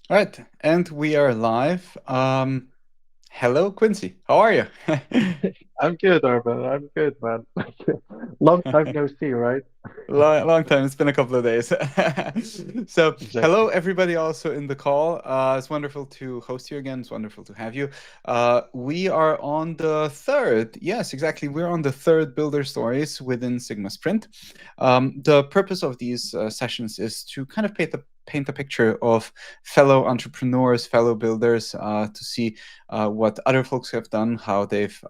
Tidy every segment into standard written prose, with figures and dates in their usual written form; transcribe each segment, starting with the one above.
All right, and we are live. Hello, Quincy. How are you? I'm good, Urban. I'm good, man. Long time no see, right? Long time. It's been a couple of days. So, hello, Exactly. everybody, also in the call. It's wonderful to host you again. It's wonderful to have you. We are on the third. Yes, exactly. We're on the third Builder Stories within Sigma Sprint. The purpose of these sessions is to kind of paint a picture of fellow entrepreneurs, fellow builders, to see what other folks have done, how they've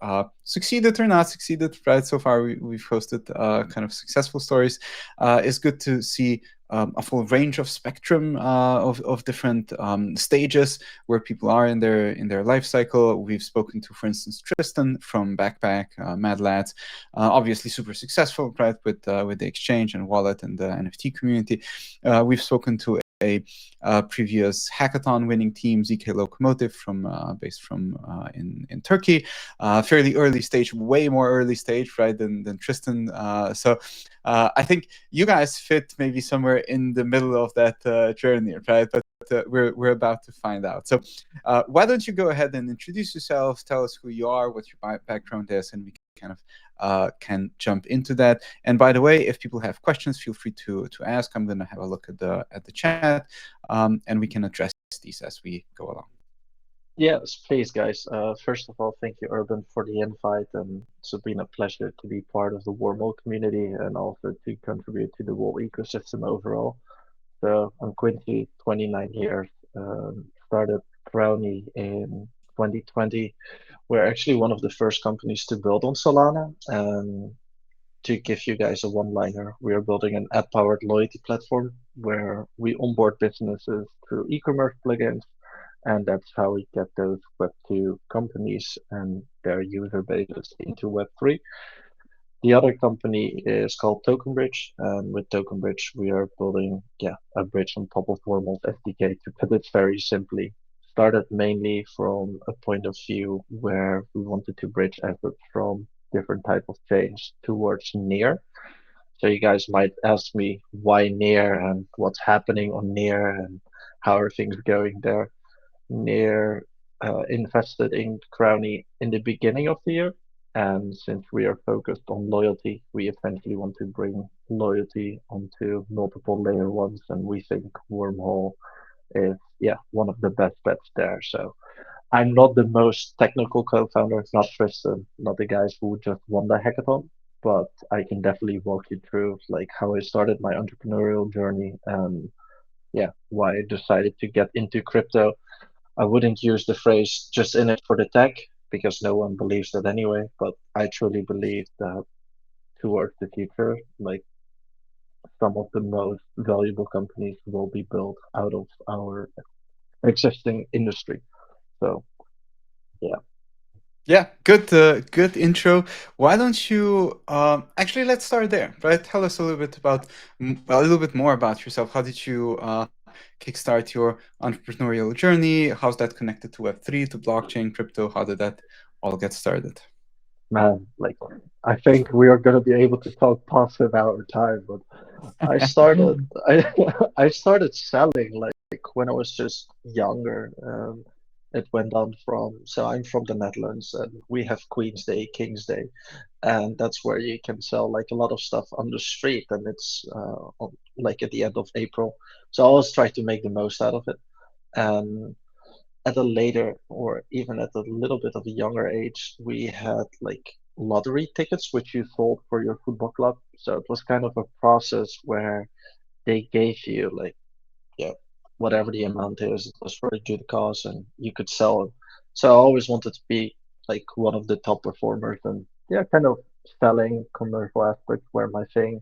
succeeded or not succeeded. Right, so far we've hosted kind of successful stories. It's good to see a full range of spectrum of different stages where people are in their life cycle. We've spoken to, for instance, Tristan from Backpack, Mad Lads, obviously super successful, right, with the exchange and wallet and the NFT community. We've spoken to a previous hackathon winning team, ZK Locomotive, from based from in Turkey, fairly early stage, way more early stage, right, than Tristan. So I think you guys fit maybe somewhere in the middle of that journey, right? But we're about to find out. So why don't you go ahead and introduce yourselves, tell us who you are, what your background is, and we kind of can jump into that. And by the way, if people have questions, feel free to ask. I'm going to have a look at the chat, and we can address these as we go along. Yes, please, guys. First of all, thank you, Urban, for the invite, and it's been a pleasure to be part of the Wormhole community and also to contribute to the whole ecosystem overall. So I'm Quincy, 29 years, started Crowny in 2020. We're actually one of the first companies to build on Solana, and to give you guys a one-liner, we are building an app-powered loyalty platform where we onboard businesses through e-commerce plugins, and that's how we get those Web2 companies and their user bases into Web3. The other company is called TokenBridge, and with TokenBridge, we are building, a bridge on top of Wormhole's SDK to put it very simply. Started mainly from a point of view where we wanted to bridge efforts from different type of chains towards near. So you guys might ask me why near and what's happening on near and how are things going there. Near invested in Crowny in the beginning of the year, and since we are focused on loyalty, we essentially want to bring loyalty onto multiple layer ones, and we think Wormhole is one of the best bets there. So I'm not the most technical co-founder, not Tristan, not the guys who just won the hackathon, but I can definitely walk you through like how I started my entrepreneurial journey and why I decided to get into crypto. I wouldn't use the phrase just in it for the tech because no one believes that anyway, but I truly believe that towards the future, like some of the most valuable companies will be built out of our existing industry. So yeah, Yeah, good intro. Why don't you actually let's start there, right? Tell us a little bit about a little bit more about yourself. How did you kickstart your entrepreneurial journey? How's that connected to Web3, to blockchain, crypto? How did that all get started? man, like I think we are gonna be able to talk past an hour time, but I started I I started selling like when I was just younger. It went on from so I'm from the Netherlands and we have Queen's Day, King's Day, and that's where you can sell like a lot of stuff on the street, and it's like at the end of April. So I always try to make the most out of it. And at a later or even at a little bit of a younger age, we had like lottery tickets which you sold for your football club. So it was kind of a process where they gave you like yeah whatever the amount is. It was for a good cause and you could sell it. So I always wanted to be like one of the top performers and kind of selling commercial aspects were my thing.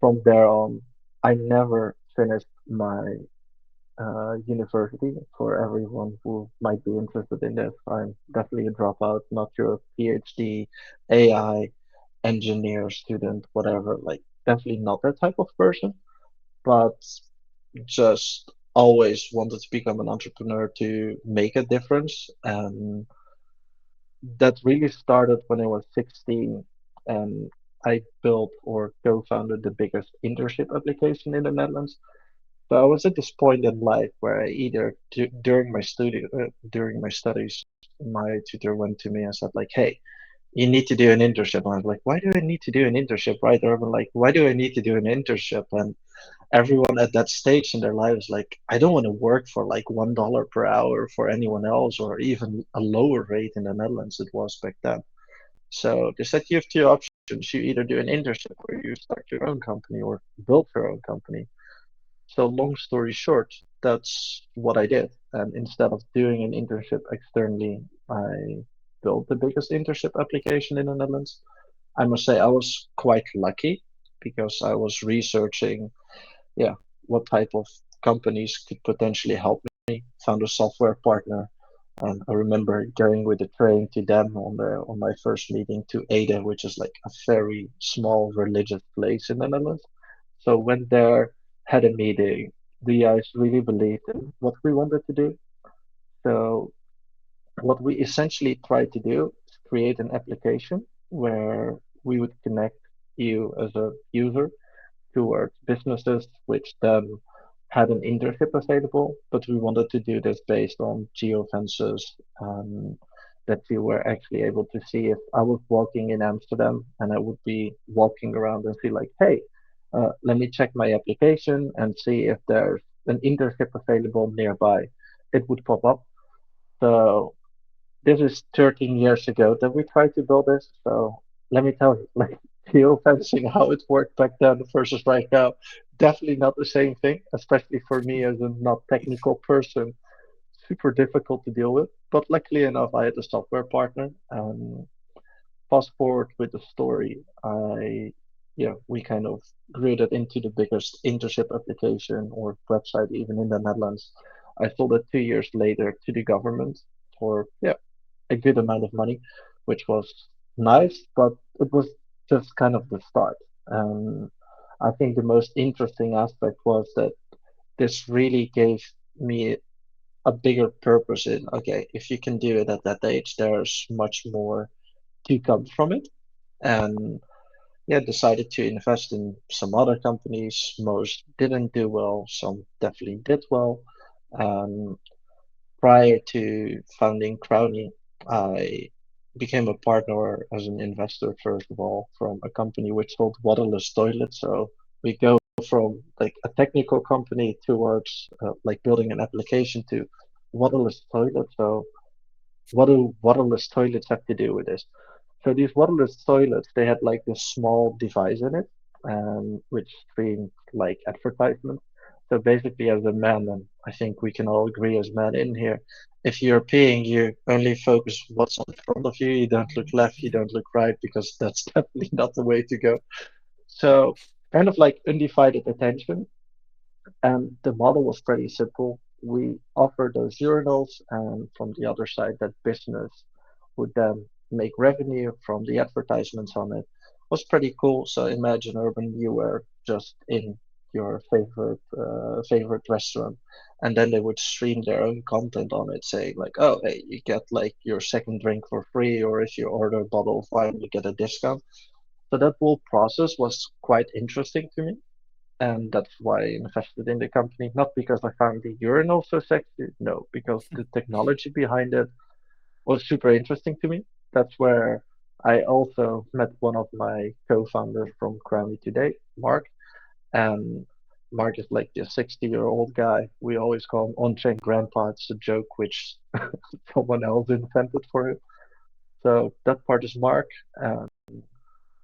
From there on, I never finished my university. For everyone who might be interested in this, I'm definitely a dropout, not your PhD, AI, engineer, student, whatever. Like, definitely not that type of person, but just always wanted to become an entrepreneur to make a difference. And that really started when I was 16 and I built or co-founded the biggest internship application in the Netherlands. So I was at this point in life where I either during my studies, my tutor went to me and said like, "Hey, you need to do an internship." And I was like, "Why do I need to do an internship?" Right? Or I'm like, "Why do I need to do an internship?" And everyone at that stage in their lives like, "I don't want to work for like $1 per hour for anyone else, or even a lower rate in the Netherlands it was back then." So they said you have two options. You either do an internship or you start your own company or build your own company. So long story short, that's what I did. And instead of doing an internship externally, I built the biggest internship application in the Netherlands. I must say I was quite lucky because I was researching, yeah, what type of companies could potentially help me. Found a software partner, and I remember going with the train to them on my first meeting to Ede, which is like a very small religious place in the Netherlands. So went there, had a meeting. The guys really believed in what we wanted to do. So what we essentially tried to do is create an application where we would connect you as a user towards businesses, which then had an internship available. But we wanted to do this based on geofences, that you were actually able to see if I was walking in Amsterdam and I would be walking around and see like, hey, let me check my application and see if there's an internship available nearby. It would pop up. So this is 13 years ago that we tried to build this. So let me tell you, like geofencing, how it worked back then versus right now, definitely not the same thing, especially for me as a not technical person. Super difficult to deal with. But luckily enough, I had a software partner. Fast forward with the story, we kind of grew that into the biggest internship application or website even in the Netherlands. I sold it 2 years later to the government for a good amount of money, which was nice, but it was just kind of the start. And I think the most interesting aspect was that this really gave me a bigger purpose in, okay, if you can do it at that age, there's much more to come from it. And yeah, decided to invest in some other companies. Most didn't do well, some definitely did well. Um, Prior to founding Crowny, I became a partner as an investor, first of all, from a company which sold waterless toilets. So we go from like a technical company towards like building an application to waterless toilets. So what do waterless toilets have to do with this? So these waterless toilets, they had like this small device in it, which streamed like advertisements. So basically, as a man, and I think we can all agree as men in here, if you're peeing, you only focus what's in front of you. You don't look left, you don't look right, because that's definitely not the way to go. So kind of like undivided attention. And the model was pretty simple. We offered those urinals, and from the other side, that business would then make revenue from the advertisements on it. Was pretty cool. So imagine, Urban, you were just in your favorite restaurant, and then they would stream their own content on it, saying like, "Oh, hey, you get like your second drink for free, or if you order a bottle of wine, you get a discount." So that whole process was quite interesting to me, and that's why I invested in the company. Not because I found the urinal so sexy, no, because the technology behind it was super interesting to me. That's where I also met one of my co-founders from Crowny today, Mark. And Mark is like the 60-year-old guy. We always call him on-chain grandpa. It's a joke which someone else invented for him. So that part is Mark.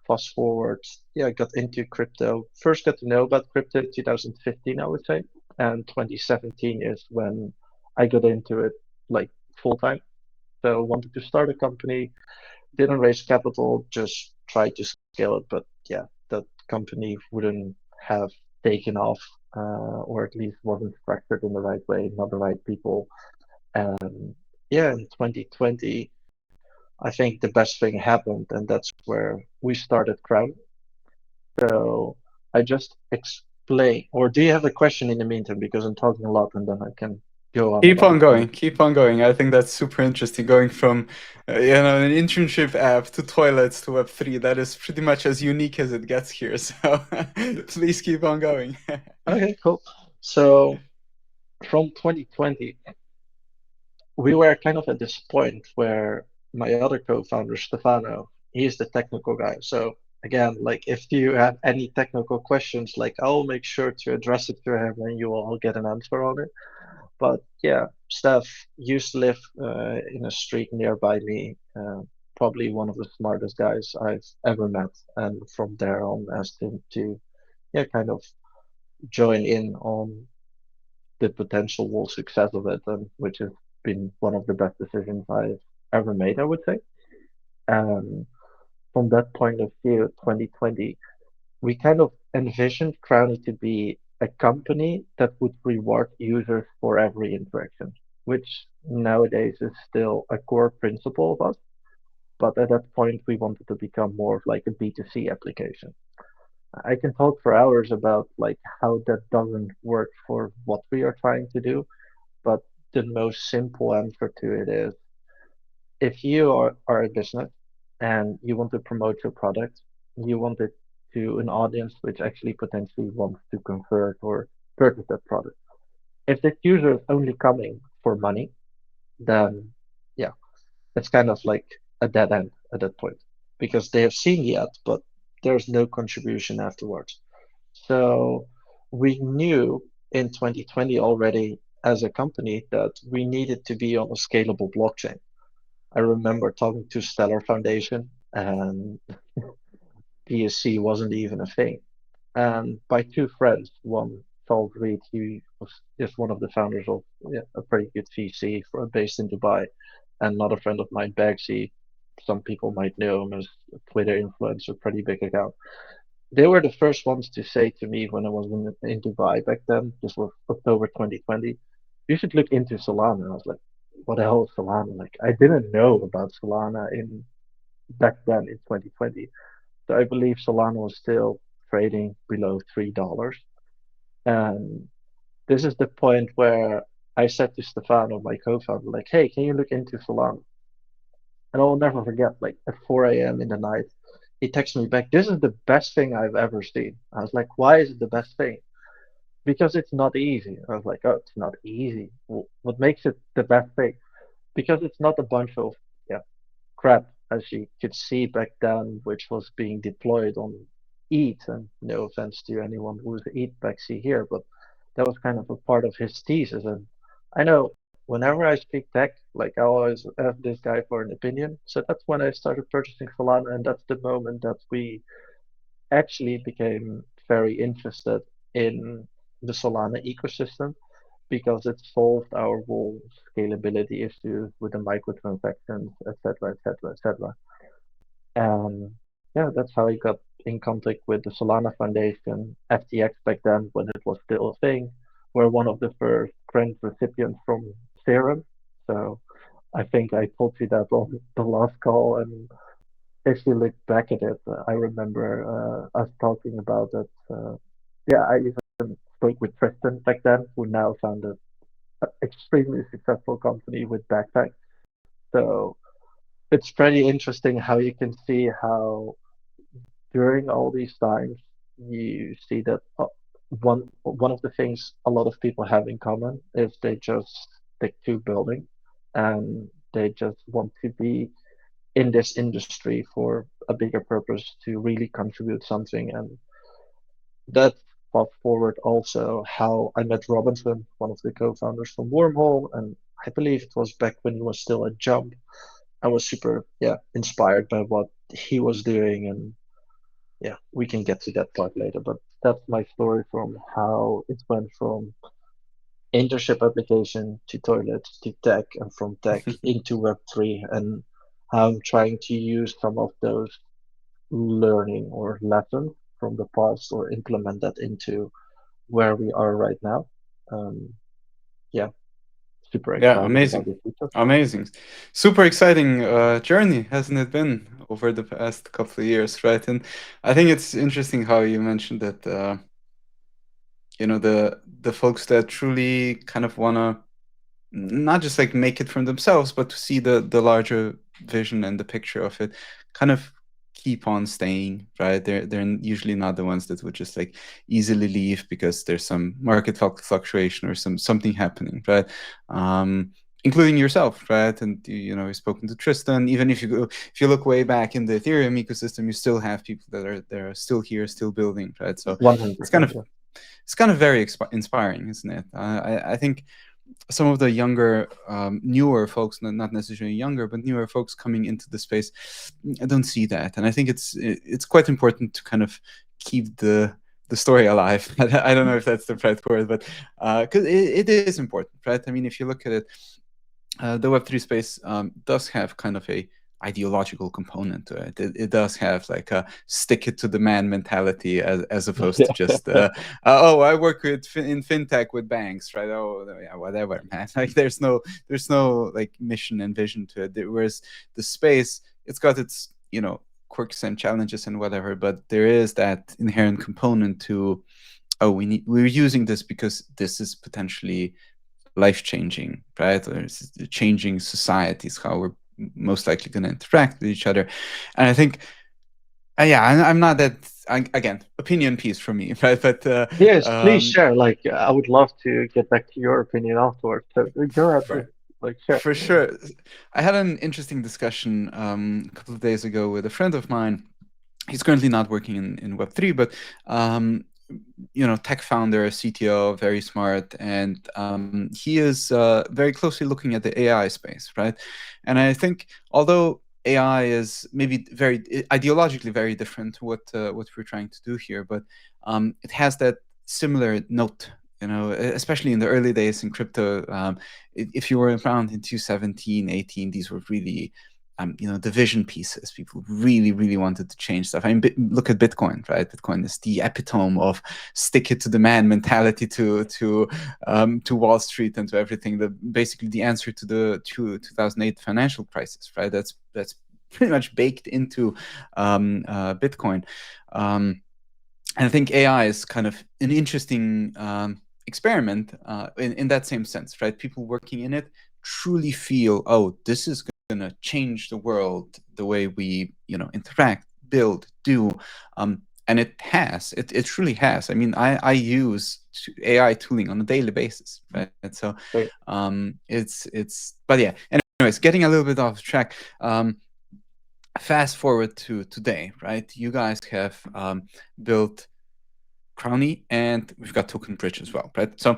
Fast forward, yeah, I got into crypto. First got to know about crypto in 2015, I would say. And 2017 is when I got into it like full time. So wanted to start a company, didn't raise capital, just tried to scale it. But yeah, that company wouldn't have taken off, or at least wasn't structured in the right way, not the right people. And yeah, in 2020, I think the best thing happened, and that's where we started Crown. So I just explain, or do you have a question in the meantime? Because I'm talking a lot and then I can go on Keep about on it. going. Keep on going. I think that's super interesting. Going from, an internship app to toilets to Web3. That is pretty much as unique as it gets here. So please keep on going. Okay, cool. So from 2020, we were kind of at this point where my other co-founder, Stefano, he's the technical guy. So again, like if you have any technical questions, like I'll make sure to address it to him and you will all get an answer on it. But yeah, Steph used to live in a street nearby me, probably one of the smartest guys I've ever met. And from there on, asked him to, yeah, kind of join in on the potential success of it, and which has been one of the best decisions I've ever made, I would say. And from that point of view, 2020, we kind of envisioned Crowny to be a company that would reward users for every interaction, which nowadays is still a core principle of us. But at that point, we wanted to become more of like a B2C application. I can talk for hours about like how that doesn't work for what we are trying to do, but the most simple answer to it is if you are a business and you want to promote your product, you want it to an audience which actually potentially wants to convert or purchase that product. If that user is only coming for money, then yeah, it's kind of like a dead end at that point because they have seen the ad, but there's no contribution afterwards. So we knew in 2020 already as a company that we needed to be on a scalable blockchain. I remember talking to Stellar Foundation and BSC wasn't even a thing. And by two friends, one Charles Reed, he was just one of the founders of a pretty good VC based in Dubai, and another friend of mine, Bagsy. Some people might know him as a Twitter influencer, pretty big account. They were the first ones to say to me when I was in Dubai back then, this was October 2020, you should look into Solana. And I was like, what the hell is Solana? Like, I didn't know about Solana in back then in 2020. So I believe Solana was still trading below $3. And this is the point where I said to Stefano, my co-founder, like, hey, can you look into Solana? And I will never forget, like at 4 a.m. in the night, he texted me back, this is the best thing I've ever seen. I was like, why is it the best thing? Because it's not easy. I was like, oh, it's not easy. What makes it the best thing? Because it's not a bunch of yeah crap, as you could see back then, which was being deployed on ETH. And no offense to anyone who's ETH backseat here, but that was kind of a part of his thesis. And I know whenever I speak tech, like I always ask this guy for an opinion. So that's when I started purchasing Solana, and that's the moment that we actually became very interested in the Solana ecosystem because it solved our whole scalability issues with the microtransactions, etc., etc., etc. And yeah, that's how I got in contact with the Solana Foundation, FTX back then when it was still a thing. We're one of the first grant recipients from Serum. So I think I told you that on the last call. And if you look back at it, I remember us talking about it. Yeah, I even spoke with Tristan back then, who now founded an extremely successful company with Backpack. So it's pretty interesting how you can see how during all these times you see that one of the things a lot of people have in common is they just stick to building and they just want to be in this industry for a bigger purpose to really contribute something. And that fast forward also how I met Robinson, one of the co-founders from Wormhole, and I believe it was back when he was still at Jump. I was super inspired by what he was doing, and yeah, we can get to that part later. But that's my story from how it went from internship application to toilets to tech, and from tech into Web3, and how I'm trying to use some of those learning or lessons from the past or implement that into where we are right now. Um, yeah, super Yeah, excited about amazing. the future. Amazing. Super exciting journey, hasn't it been over the past couple of years, right? And I think it's interesting how you mentioned that the folks that truly kind of wanna not just like make it from themselves, but to see the larger vision and the picture of it, kind of keep on staying, right? They're usually not the ones that would just like easily leave because there's some market fluctuation or something happening, right? Including yourself, right? And you know, you've spoken to Tristan. Even if you look way back in the Ethereum ecosystem, you still have people that are still here, still building, right? So it's kind 100%. of Yeah. it's kind of very inspiring, isn't it? I think some of the younger, newer folks, not necessarily younger, but newer folks coming into the space, I don't see that, and I think it's quite important to kind of keep the story alive. I don't know if that's the right word, but because it is important, right? I mean, if you look at it, the Web3 space does have kind of a ideological component to it. It does have like a stick it to the man mentality as opposed to just oh, I work in fintech with banks, right? Oh yeah, whatever, man. Like there's no like mission and vision to it. Whereas the space, it's got its, you know, quirks and challenges and whatever, but there is that inherent component to, oh, we're using this because this is potentially life changing, right? Or it's changing societies, how we're most likely going to interact with each other. And I think, yeah, I'm not that, again, opinion piece from me, right? But Yes, please um, share. Like, I would love to get back to your opinion afterwards. So go ahead, right. please. Like, share. For sure. I had an interesting discussion a couple of days ago with a friend of mine. He's currently not working in Web3, but um, you know, tech founder, CTO, very smart, and he is very closely looking at the AI space, right? And I think although AI is maybe very ideologically very different to what we're trying to do here, but it has that similar note. You know, especially in the early days in crypto, if you were around in 2017, 18, these were really you know, division pieces. People really, really wanted to change stuff. I mean, look at Bitcoin, right? Bitcoin is the epitome of stick it to the man mentality to Wall Street and to everything. Basically the answer to the 2008 financial crisis, right? That's pretty much baked into Bitcoin. And I think AI is kind of an interesting experiment in that same sense, right? People working in it truly feel, oh, this is going to change the world, the way we, you know, interact, build, do. And it has, it truly has. I mean, I use AI tooling on a daily basis, right? So Great. but yeah, anyways, getting a little bit off track. Fast forward to today, right? You guys have built Crowny, and we've got TokenBridge as well, right? So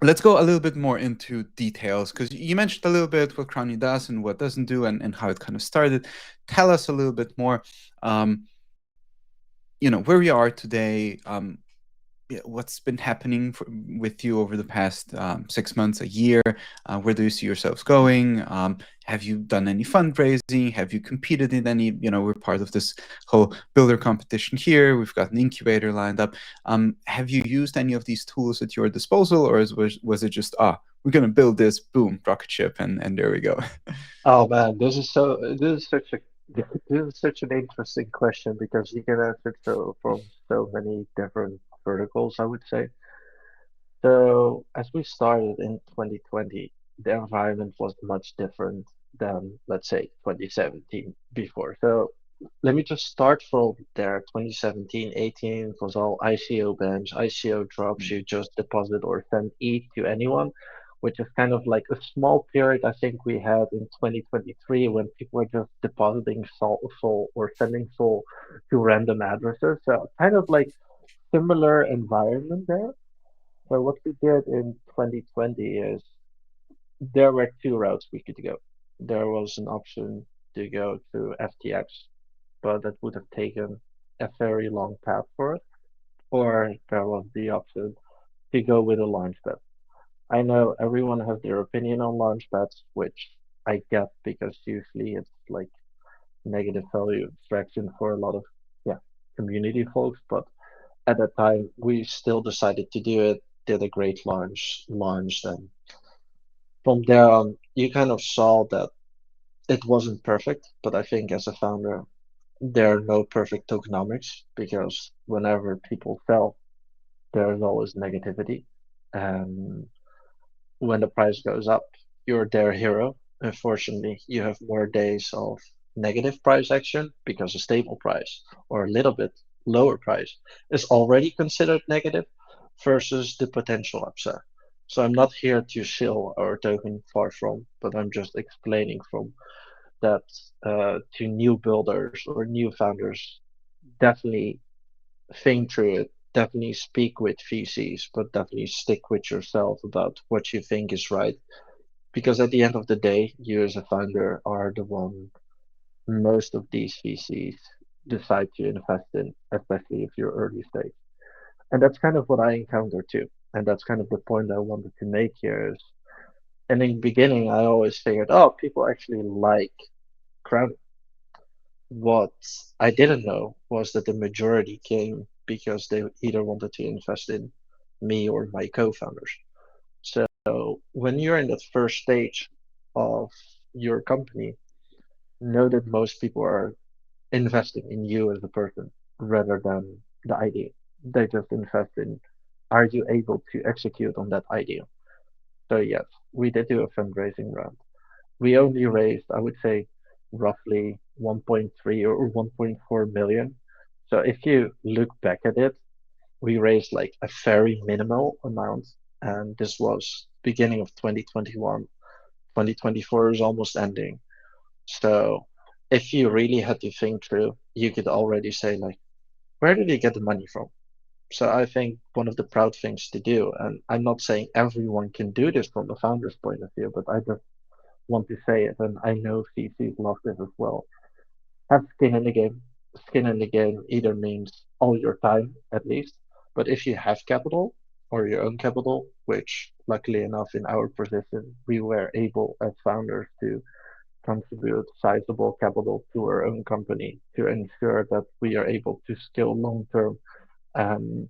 let's go a little bit more into details, because you mentioned a little bit what Crowny does and what doesn't do, and how it kind of started. Tell us a little bit more, you know, where we are today, what's been happening with you over the past 6 months, a year? Where do you see yourselves going? Have you done any fundraising? Have you competed in any? You know, we're part of this whole builder competition here. We've got an incubator lined up. Have you used any of these tools at your disposal, or was it just, we're gonna build this, boom, rocket ship, and there we go? Oh man, this is such an interesting question because you can answer it from so many different verticals, I would say. So, as we started in 2020, the environment was much different than, let's say, 2017 before. So, let me just start from there. 2017, 18 was all ICO bench, ICO drops. You just deposit or send ETH to anyone, which is kind of like a small period I think we had in 2023 when people were just depositing Sol or sending Sol to random addresses. So, kind of like similar environment there. So what we did in 2020 is there were two routes we could go. There was an option to go to FTX, but that would have taken a very long path for us. Or there was the option to go with a launchpad. I know everyone has their opinion on launchpads, which I get because usually it's like negative value extraction for a lot of yeah community folks, but at that time we still decided to do it, did a great launch, and from there on, you kind of saw that it wasn't perfect, but I think as a founder, there are no perfect tokenomics because whenever people sell, there's always negativity. And when the price goes up, you're their hero. Unfortunately, you have more days of negative price action because a stable price or a little bit lower price is already considered negative versus the potential upside. So I'm not here to shill our token, far from, but I'm just explaining from that to new builders or new founders. Definitely think through it. Definitely speak with VCs, but definitely stick with yourself about what you think is right. Because at the end of the day, you as a founder are the one most of these VCs decide to invest in, especially if you're early stage. And that's kind of what I encounter too. And that's kind of the point I wanted to make here is, in the beginning, I always figured, oh, people actually like crowd. What I didn't know was that the majority came because they either wanted to invest in me or my co-founders. So when you're in that first stage of your company, know that most people are investing in you as a person rather than the idea. They just invest in, are you able to execute on that idea? So yes, we did do a fundraising round. We only raised, I would say, roughly 1.3 or 1.4 million. So if you look back at it, we raised like a very minimal amount, and this was beginning of 2021. 2024 is almost ending. So if you really had to think through, you could already say like, where did you get the money from? So I think one of the proud things to do, and I'm not saying everyone can do this from a founder's point of view, but I just want to say it, and I know CCs love this as well. Have skin in the game. Skin in the game either means all your time at least, but if you have capital or your own capital, which luckily enough in our position we were able as founders to contribute sizable capital to our own company to ensure that we are able to scale long term. And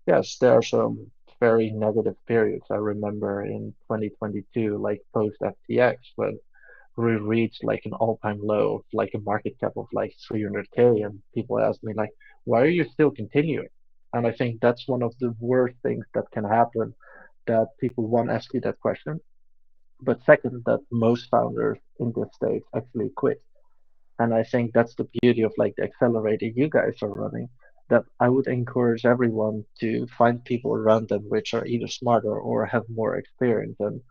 yes, there are some very negative periods. I remember in 2022, like post FTX, when we reached like an all-time low of like a market cap of like 300K, and people asked me like, why are you still continuing? And I think that's one of the worst things that can happen, that people one ask you that question, but second, that most founders in this stage actually quit. And I think that's the beauty of like the accelerator you guys are running. That I would encourage everyone to find people around them which are either smarter or have more experience and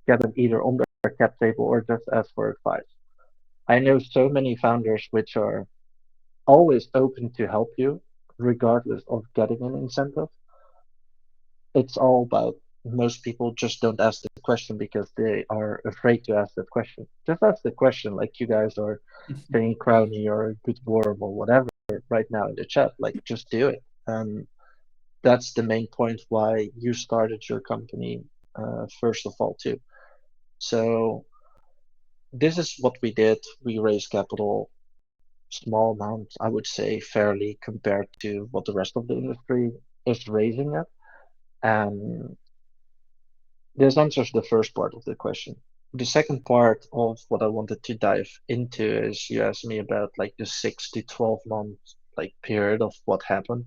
get them either on their cap table or just ask for advice. I know so many founders which are always open to help you, regardless of getting an incentive. It's all about, most people just don't ask the question because they are afraid to ask that question. Just ask the question, like you guys are saying Crowny or Good Worm or whatever right now in the chat. Like, just do it. And that's the main point why you started your company, first of all, too. So this is what we did. We raised capital, small amount, I would say, fairly compared to what the rest of the industry is raising at. And this answers the first part of the question. The second part of what I wanted to dive into is, you asked me about like the 6 to 12 month like period of what happened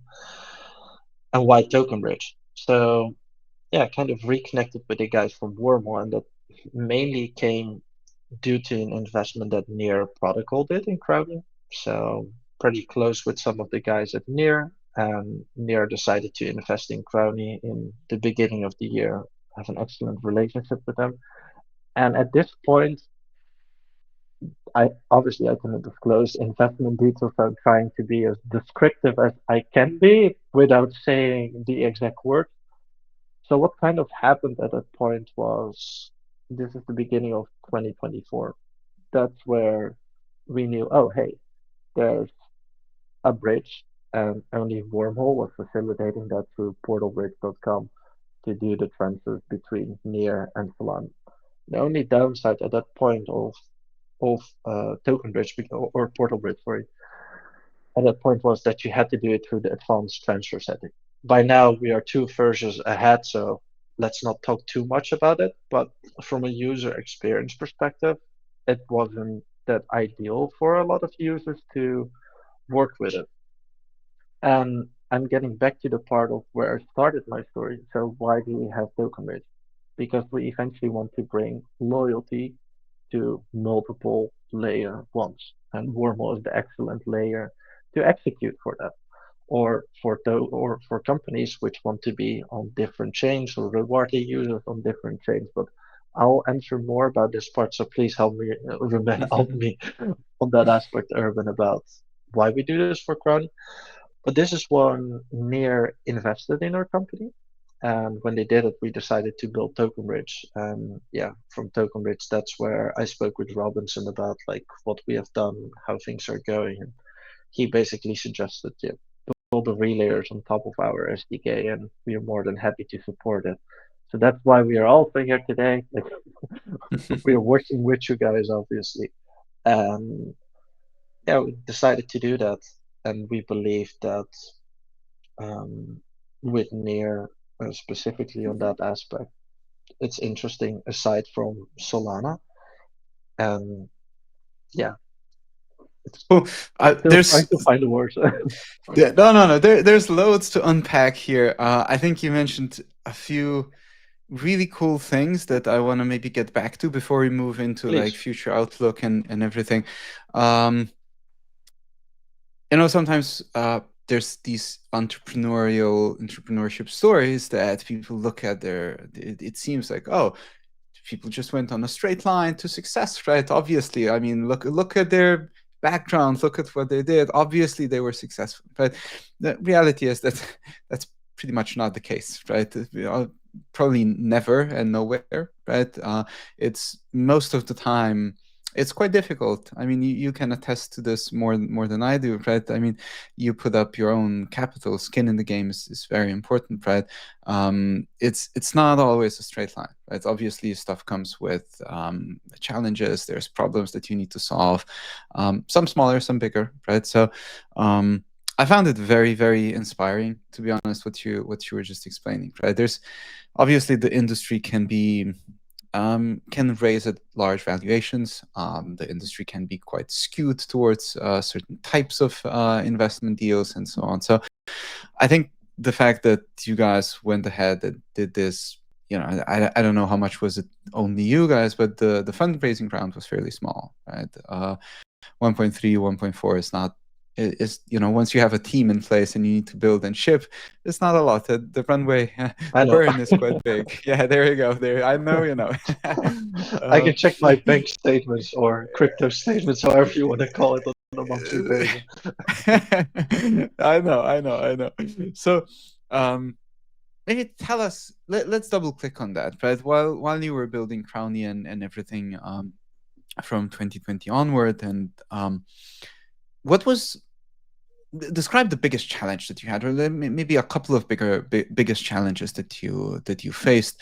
and why Token Bridge. So yeah, I kind of reconnected with the guys from Wormhole, and that mainly came due to an investment that Near Protocol did in crowding. So pretty close with some of the guys at Near, and Near decided to invest in Crowny in the beginning of the year. I have an excellent relationship with them. And at this point, I cannot disclose investment details. I'm trying to be as descriptive as I can be without saying the exact word. So what kind of happened at that point was, this is the beginning of 2024. That's where we knew, oh, hey, there's a bridge, and only Wormhole was facilitating that through portalbridge.com to do the transfers between Near and Solana. The only downside at that point of TokenBridge or PortalBridge, sorry, at that point was that you had to do it through the advanced transfer setting. By now we are two versions ahead, so let's not talk too much about it. But from a user experience perspective, it wasn't that ideal for a lot of users to work with it. And I'm getting back to the part of where I started my story. So why do we have TokenBridge? Because we eventually want to bring loyalty to multiple layer ones, and Wormhole is the excellent layer to execute for that. Or for companies which want to be on different chains or reward their users on different chains. But I'll answer more about this part, so please help me help me on that aspect, Urban, about why we do this for Crowny. But this is one near invested in our company. And when they did it, we decided to build TokenBridge. And yeah, from TokenBridge, that's where I spoke with Robinson about like what we have done, how things are going. And he basically suggested, yeah, build the relayers on top of our SDK, and we are more than happy to support it. So that's why we are also here today. Like, we are working with you guys, obviously. And yeah, we decided to do that. And we believe that um, with Near, specifically on that aspect, it's interesting aside from Solana. And yeah, it's Cool. still trying to find the words. Yeah, no. There's loads to unpack here. I think you mentioned a few really cool things that I want to maybe get back to before we move into like Please. future outlook and everything. Sometimes there's these entrepreneurship stories that people look at it seems like, oh, people just went on a straight line to success, right? Obviously, I mean, look at their background, look at what they did. Obviously, they were successful, but the reality is that that's pretty much not the case, right? Probably never and nowhere, right? It's most of the time it's quite difficult. I mean, you can attest to this more than I do, right? I mean, you put up your own capital. Skin in the game is very important, right? It's not always a straight line, right? Obviously, stuff comes with challenges. There's problems that you need to solve. Some smaller, some bigger, right? So I found it very, very inspiring, to be honest. What you were just explaining, right? There's obviously the industry can raise at large valuations. The industry can be quite skewed towards certain types of investment deals and so on. So I think the fact that you guys went ahead and did this, I don't know how much was it only you guys, but the fundraising round was fairly small, right? 1.3, 1.4 is not is once you have a team in place and you need to build and ship, it's not a lot. The runway, I the know. burn is quite big. Yeah, there you go. There, I know. I can check my bank statements or crypto statements, however you want to call it, on a monthly basis. I know. So, maybe tell us. Let's double click on that, right? While you were building Crowny and everything, from 2020 onward, and what was describe the biggest challenge that you had, or maybe a couple of biggest challenges that you faced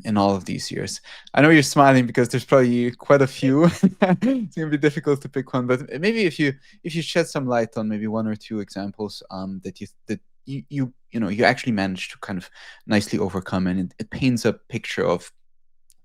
in all of these years. I know you're smiling because there's probably quite a few. It's gonna be difficult to pick one, but maybe if you shed some light on maybe one or two examples that you actually managed to kind of nicely overcome, and it paints a picture of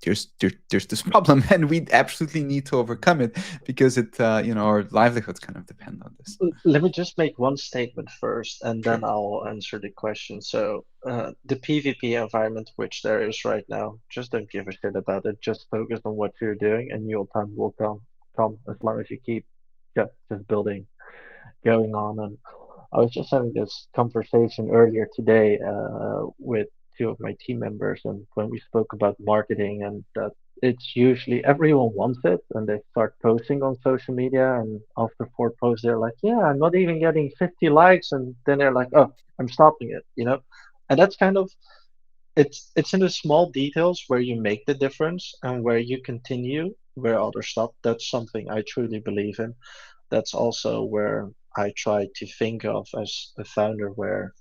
there's this problem and we absolutely need to overcome it because our livelihoods kind of depend on this. Let me just make one statement first, and then Sure. I'll answer the question. So, the PvP environment which there is right now, just don't give a shit about it. Just focus on what you're doing, and your time will come as long as you keep just building, going on. And I was just having this conversation earlier today with two of my team members, and when we spoke about marketing, and that it's usually everyone wants it, and they start posting on social media, and after four posts, they're like, "Yeah, I'm not even getting 50 likes," and then they're like, "Oh, I'm stopping it." And that's kind of it's in the small details where you make the difference and where you continue where others stop. That's something I truly believe in. That's also where I try to think of as a founder, where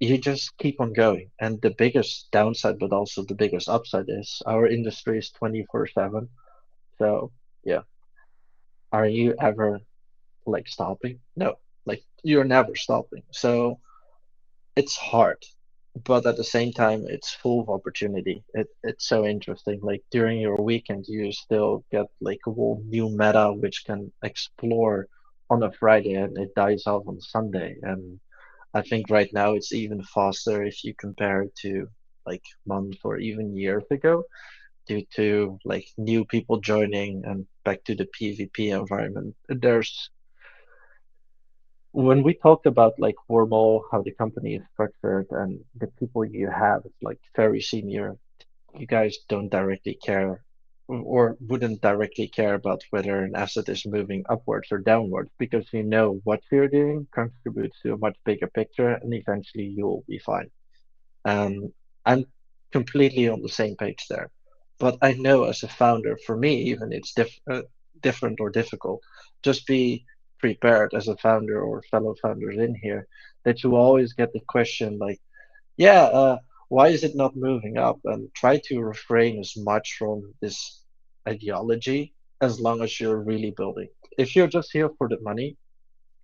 you just keep on going. And the biggest downside, but also the biggest upside, is our industry is 24/7. So, yeah, are you ever like stopping? No, like you're never stopping. So it's hard, but at the same time, it's full of opportunity. It's so interesting. Like during your weekend, you still get like a whole new meta which can explore on a Friday and it dies off on Sunday. And I think right now it's even faster if you compare it to like months or even years ago. due to like new people joining and back to the PvP environment. There's when we talked about like Wormhole, how the company is structured and the people you have, it's like very senior. You guys don't directly care or wouldn't directly care about whether an asset is moving upwards or downwards because you know what you're doing contributes to a much bigger picture and eventually you'll be fine. Um, I'm completely on the same page there. But I know as a founder, for me, even it's different or difficult. Just be prepared as a founder or fellow founders in here that you always get the question like, yeah, why is it not moving up? And try to refrain as much from this ideology as long as you're really building. If you're just here for the money,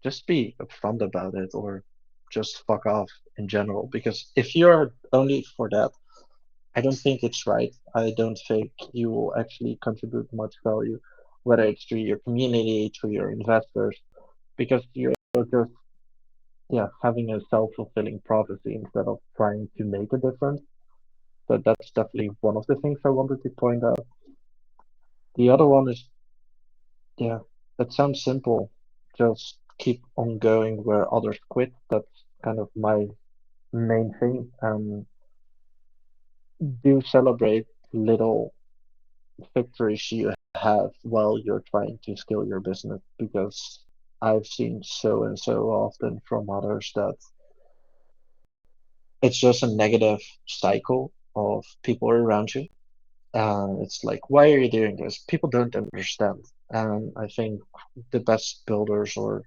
just be upfront about it or just fuck off in general. Because if you're only for that, I don't think it's right. I don't think you will actually contribute much value, whether it's to your community, to your investors, because you're just yeah having a self-fulfilling prophecy instead of trying to make a difference. So that's definitely one of the things I wanted to point out. The other one is yeah, that sounds simple. Just keep on going where others quit. That's kind of my main thing. Do celebrate little victories you have while you're trying to scale your business because I've seen so and so often from others that it's just a negative cycle of people around you. It's like, why are you doing this? People don't understand. And I think the best builders or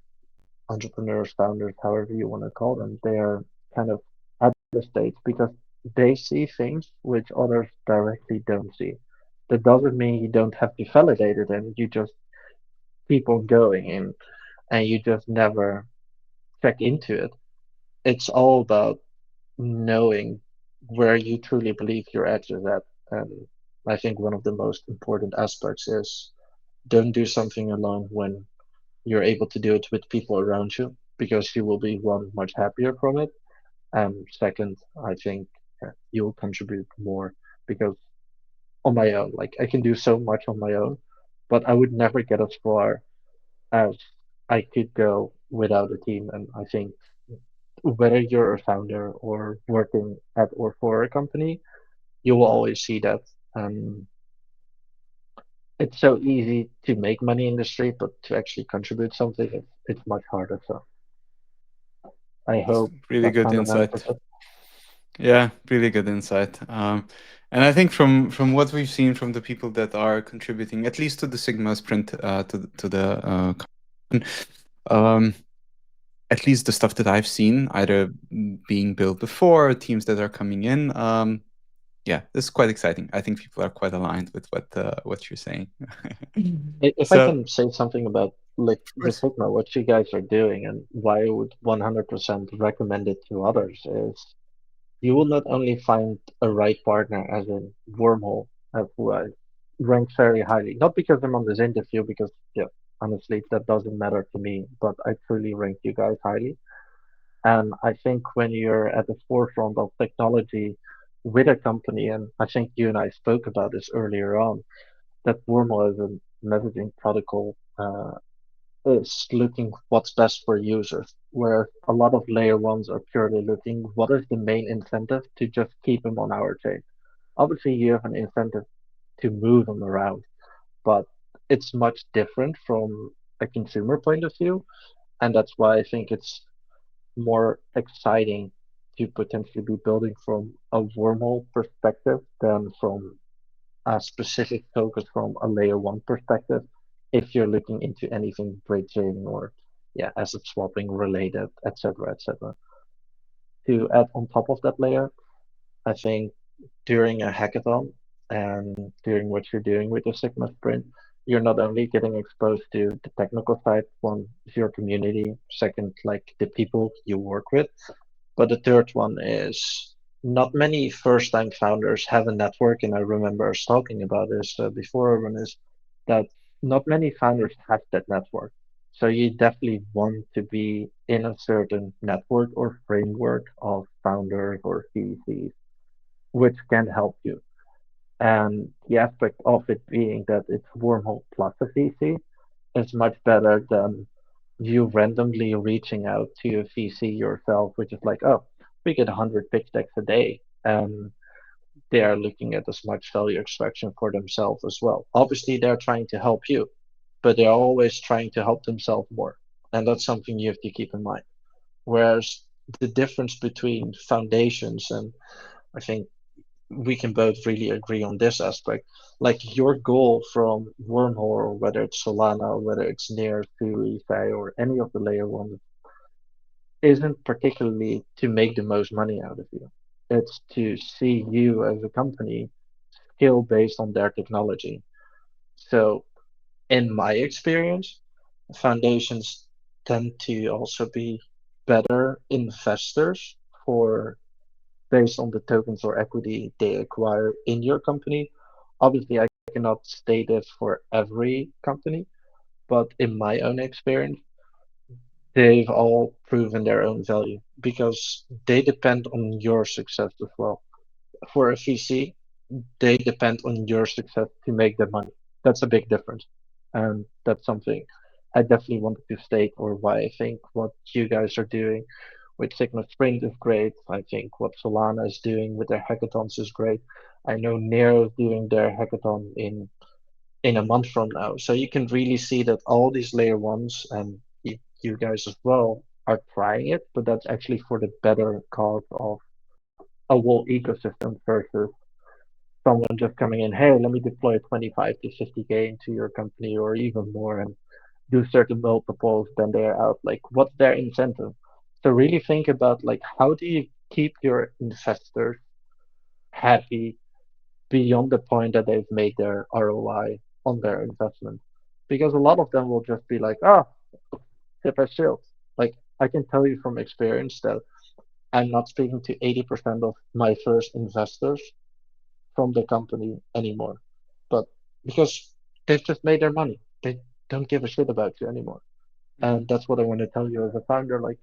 entrepreneurs, founders, however you want to call them, they are kind of at the stage because they see things which others directly don't see. That doesn't mean you don't have to validate it and you just keep on going and you just never check into it. It's all about knowing where you truly believe your edge is at. And I think one of the most important aspects is don't do something alone when you're able to do it with people around you because you will be one much happier from it. And second, I think you'll contribute more because on my own, like I can do so much on my own, but I would never get as far as I could go without a team. And I think whether you're a founder or working at or for a company, you will always see that. Um, it's so easy to make money in the street, but to actually contribute something, it's much harder. So I It's hope really that good kind of answers insight. it. Yeah, really good insight. And I think from what we've seen from the people that are contributing, at least to the Sigma sprint, to the competition, um, at least the stuff that I've seen, either being built before, or teams that are coming in, yeah, this is quite exciting. I think people are quite aligned with what you're saying. If I So, can say something about like of the course, Sigma, what you guys are doing and why I would 100% recommend it to others is you will not only find a right partner as in Wormhole, who I rank very highly, not because I'm on this interview, because yeah, honestly that doesn't matter to me, but I truly rank you guys highly. And I think when you're at the forefront of technology with a company, and I think you and I spoke about this earlier on, that Wormhole as a messaging protocol is looking what's best for users, where a lot of layer ones are purely looking what is the main incentive to just keep them on our chain. Obviously, you have an incentive to move them around, but it's much different from a consumer point of view, and that's why I think it's more exciting to potentially be building from a wormhole perspective than from a specific focus from a layer one perspective if you're looking into anything bridging or yeah, asset swapping related, etc., etc. To add on top of that layer, I think during a hackathon and during what you're doing with the Sigma sprint, you're not only getting exposed to the technical side, one is your community, second, like the people you work with, but the third one is not many first-time founders have a network, and I remember us talking about this before, Urban, is that not many founders have that network. So you definitely want to be in a certain network or framework of founders or VCs, which can help you. And the aspect of it being that it's wormhole plus a VC is much better than you randomly reaching out to a VC yourself, which is like, oh, we get 100 pitch decks a day. And they are looking at as much value extraction for themselves as well. Obviously, they're trying to help you, but they're always trying to help themselves more. And that's something you have to keep in mind. Whereas the difference between foundations, and I think we can both really agree on this aspect, like your goal from Wormhole, whether it's Solana, whether it's near to ETH or any of the layer ones, isn't particularly to make the most money out of you. It's to see you as a company scale based on their technology. So, in my experience, foundations tend to also be better investors for based on the tokens or equity they acquire in your company. Obviously, I cannot state this for every company, but in my own experience, they've all proven their own value because they depend on your success as well. For a VC, they depend on your success to make the money. That's a big difference. And that's something I definitely wanted to state, or why I think what you guys are doing with Sigma Sprint is great. I think what Solana is doing with their hackathons is great. I know Nero is doing their hackathon in a month from now. So you can really see that all these layer ones and you guys as well are trying it, but that's actually for the better cause of a whole ecosystem versus someone just coming in, hey, let me deploy 25 to 50K into your company or even more and do certain multiples, then they're out. Like, what's their incentive? So really think about like how do you keep your investors happy beyond the point that they've made their ROI on their investment? Because a lot of them will just be like, ah, tip as shield. Like I can tell you from experience that I'm not speaking to 80% of my first investors from the company anymore. But because they've just made their money, they don't give a shit about you anymore. Mhm. And that's what I want to tell you as a founder. Like,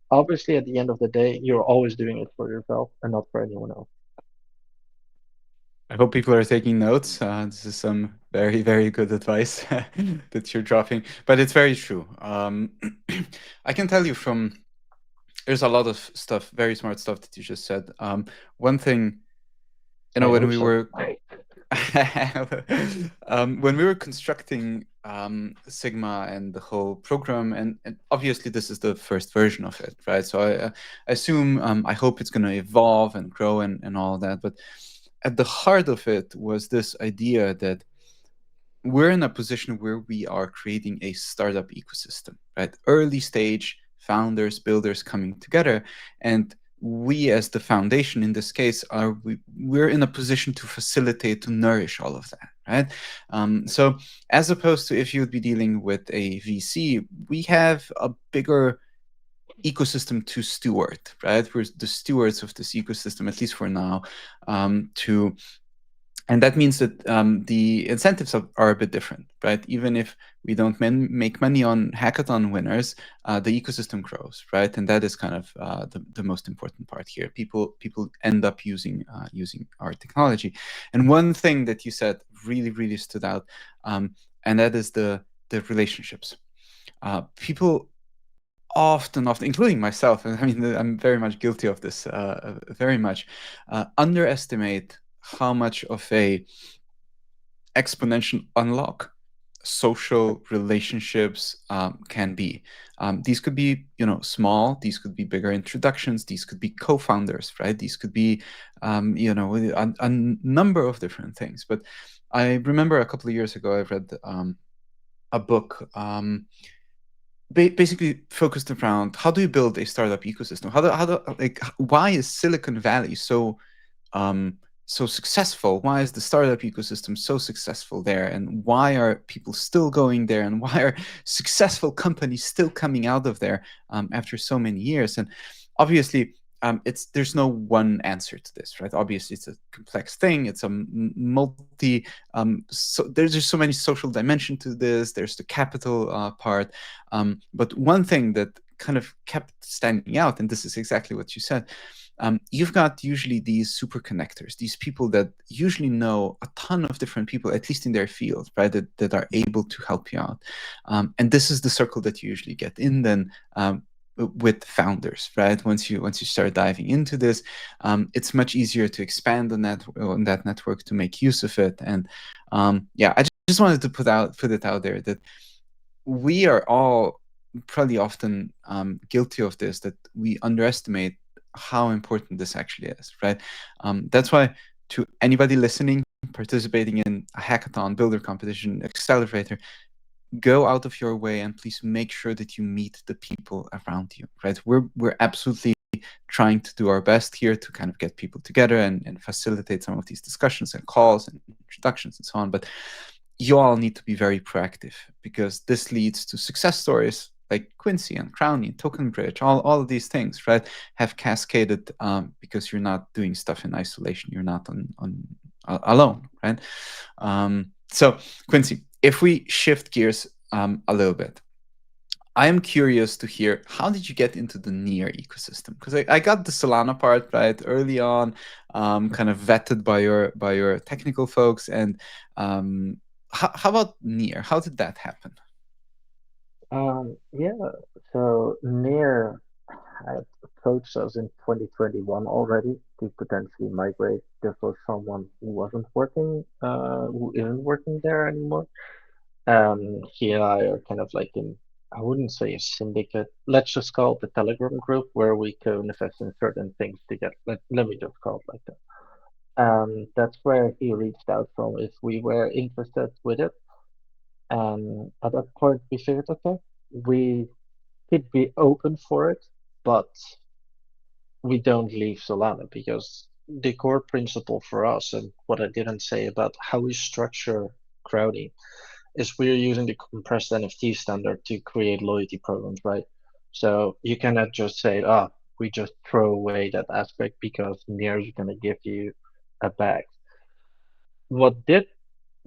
obviously, at the end of the day, you're always doing it for yourself and not for anyone else. I hope people are taking notes. This is some very, very good advice that you're dropping, but it's very true. I can tell you from there's a lot of stuff, very smart stuff that you just said. One thing, I when hope we so. were when we were constructing Sigma and the whole program, and obviously this is the first version of it, right? So I assume, I hope it's going to evolve and grow and all that. But at the heart of it was this idea that we're in a position where we are creating a startup ecosystem, right? Early stage founders, builders coming together, and we as the foundation in this case we're in a position to facilitate, to nourish all of that, right? So as opposed to if you would be dealing with a VC, we have a bigger ecosystem to steward, right? We're the stewards of this ecosystem, at least for now, to and that means that the incentives are a bit different, right? Even if we don't make money on hackathon winners, the ecosystem grows, right? And that is kind of the most important part here. People end up using our technology. And one thing that you said really stood out, and that is the relationships. People often, including myself, and I mean, I'm very much guilty of this, very much, underestimate how much of a exponential unlock social relationships can be. These could be, small. These could be bigger introductions. These could be co-founders, right? These could be, a number of different things. But I remember a couple of years ago, I read a book. Basically focused around how do you build a startup ecosystem? Why is Silicon Valley so successful? Why is the startup ecosystem so successful there? And why are people still going there? And why are successful companies still coming out of there after so many years? And obviously, there's no one answer to this, right? Obviously, it's a complex thing. It's a multi. So there's just so many social dimension to this. There's the capital part, but one thing that kind of kept standing out, and this is exactly what you said, you've got usually these super connectors, these people that usually know a ton of different people, at least in their field, right, that are able to help you out. And this is the circle that you usually get in then, with founders, right? Once you start diving into this, it's much easier to expand on that network, to make use of it. And yeah, I just wanted to put it out there that we are all probably often guilty of this, that we underestimate how important this actually is, right? That's why, to anybody listening, participating in a hackathon, builder competition, accelerator, go out of your way and please make sure that you meet the people around you, right? We're absolutely trying to do our best here to kind of get people together and facilitate some of these discussions and calls and introductions and so on. But you all need to be very proactive, because this leads to success stories like Quincy and Crowny, TokenBridge, all of these things, right, have cascaded, because you're not doing stuff in isolation. You're not alone, right? So Quincy, if we shift gears a little bit, I am curious to hear, how did you get into the Near ecosystem? Because I got the Solana part right early on, kind of vetted by your technical folks, and how about Near? How did that happen? Yeah, so Near had approached us in 2021 already to potentially migrate this was someone who wasn't working, who isn't working there anymore. He and I are kind of like in, I wouldn't say a syndicate. Let's just call it the Telegram group where we co-invest in certain things together. Let me just call it like that. That's where he reached out from if we were interested with it. And at that point, we figured, okay, we could be open for it, but we don't leave Solana because the core principle for us, and what I didn't say about how we structure Crowdy, is we're using the compressed NFT standard to create loyalty programs, right? So you cannot just say, ah, we just throw away that aspect because Near is going to give you a bag. What did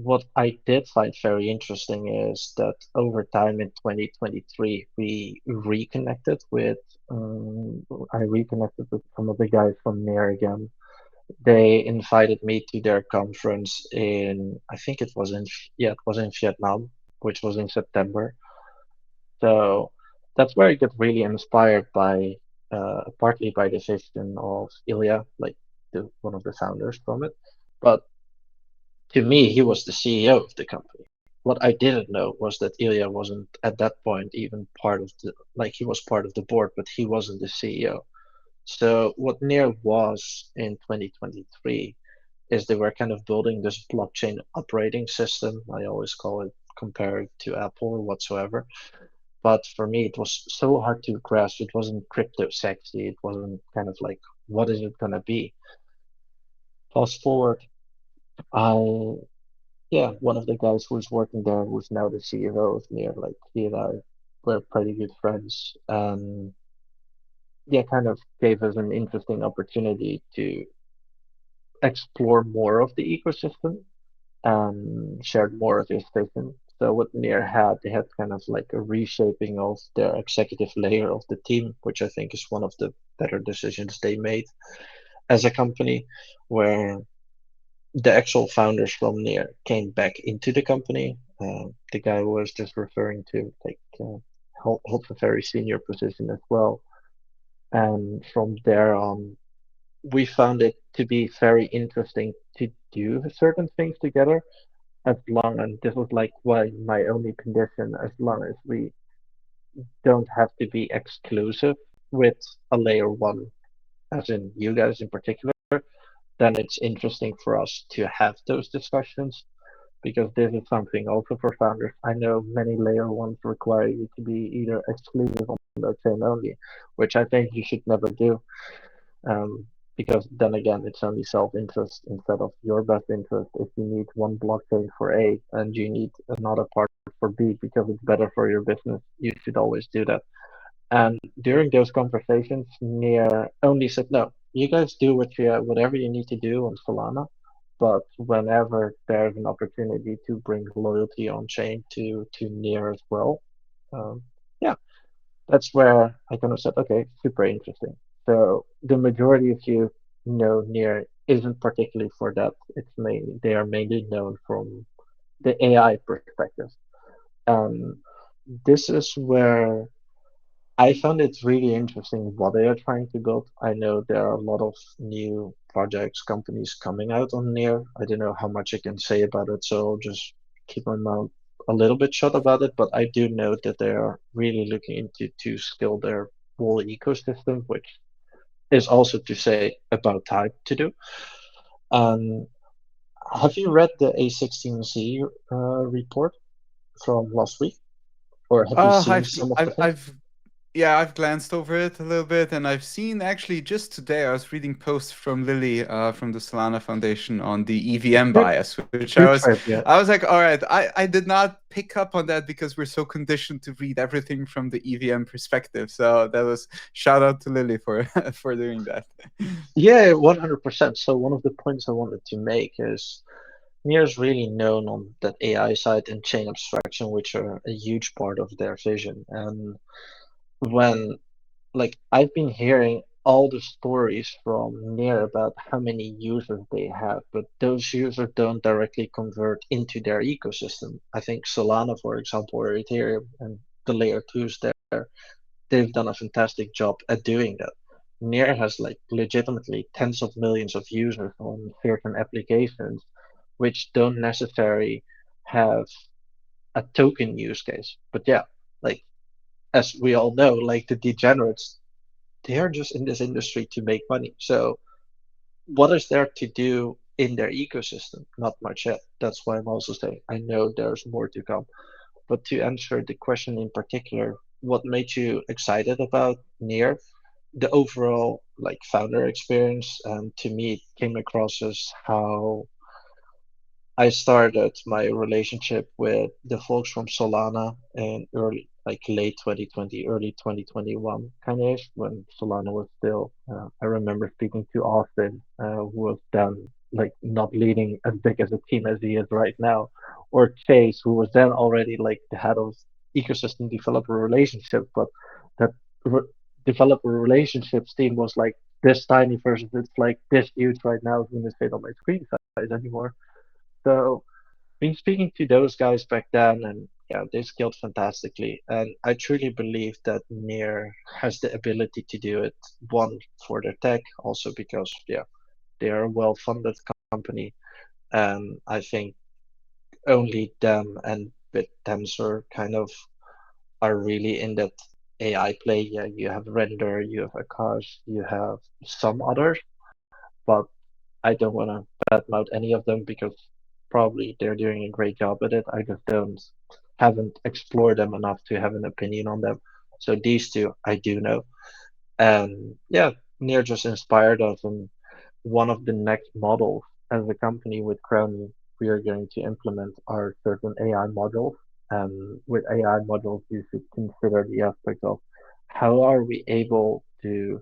what I did find very interesting is that over time in 2023 we reconnected with I reconnected with some of the guys from Near again. They invited me to their conference in, I think it was in, yeah, it was in Vietnam, which was in September. So that's where I got really inspired by, partly by the vision of Ilya, like one of the founders from it. But to me, he was the CEO of the company. What I didn't know was that Ilya wasn't at that point even part of the, like he was part of the board, but he wasn't the CEO. So what Near was in 2023 is they were kind of building this blockchain operating system. I always call it compared to Apple or whatsoever. But for me, it was so hard to grasp. It wasn't crypto sexy. It wasn't kind of like, what is it gonna be? Fast forward, I yeah, one of the guys who was working there who's now the CEO of Near, like he and I were pretty good friends. Yeah, kind of gave us an interesting opportunity to explore more of the ecosystem and shared more of his vision. So what Near had, they had kind of like a reshaping of their executive layer of the team, which I think is one of the better decisions they made as a company, where the actual founders from Near came back into the company. The guy was just referring to like holds a very senior position as well. And from there on, we found it to be very interesting to do certain things together as long, and this was like why my only condition, as long as we don't have to be exclusive with a layer one, as in you guys in particular, then it's interesting for us to have those discussions because this is something also for founders. I know many layer ones require you to be either exclusive on blockchain only, which I think you should never do. Um, because then again, it's only self-interest instead of your best interest. If you need one blockchain for A and you need another part for B because it's better for your business, you should always do that. And during those conversations, Nia only said, "No, you guys do whatever you need to do on Solana, but whenever there's an opportunity to bring loyalty on chain to Near as well, um, yeah, that's where I kind of said, okay, super interesting." So the majority of you know Near isn't particularly for that. It's mainly they are mainly known from the AI perspective. And this is where I found it really interesting what they are trying to build. I know there are a lot of new projects, companies coming out on Near. I don't know how much I can say about it, so I'll just keep my mouth a little bit shut about it. But I do know that they are really looking into to scale their whole ecosystem, which is also to say about time to do. Um, have you read the A16Z report from last week, or have you seen some of the things? I've yeah, I've glanced over it a little bit, and I've seen actually just today I was reading posts from Lily from the Solana Foundation on the EVM Good, bias, which good trade, yeah. I was like, all right, I did not pick up on that because we're so conditioned to read everything from the EVM perspective. So that was shout out to Lily for for doing that. Yeah, 100%. So one of the points I wanted to make is Near is really known on that AI side and chain abstraction, which are a huge part of their vision. And when I've been hearing all the stories from Near about how many users they have, but those users don't directly convert into their ecosystem. I think Solana, for example, or Ethereum and the layer twos there, they've done a fantastic job at doing that. Near has legitimately tens of millions of users on certain applications, which don't necessarily have a token use case. But yeah, like as we all know, like the degenerates, they are just in this industry to make money. So what is there to do in their ecosystem? Not much yet. That's why I'm also saying I know there's more to come. But to answer the question in particular, what made you excited about Near? The overall founder experience, and to me, it came across as how I started my relationship with the folks from Solana in late 2020, early 2021 kind of when Solana was still. I remember speaking to Austin, who was then not leading as big as a team as he is right now, or Chase, who was then already the head of ecosystem developer relationship, but that re developer relationships team was this tiny versus it's this huge right now. It's going to fit on my screen size anymore. So been speaking to those guys back then, and yeah, they scaled fantastically. And I truly believe that Near has the ability to do it. One, for their tech, also because yeah, they are a well-funded company, and I think only them and BitTensor kind of are really in that AI play. Yeah, you have Render, you have Akash, you have some others, but I don't want to badmouth any of them because probably they're doing a great job at it. I just don't haven't explored them enough to have an opinion on them. So these two I do know. And yeah, Near just inspired us, and one of the next models as a company with Crowny we are going to implement are certain AI modules. And with AI modules you should consider the aspect of how are we able to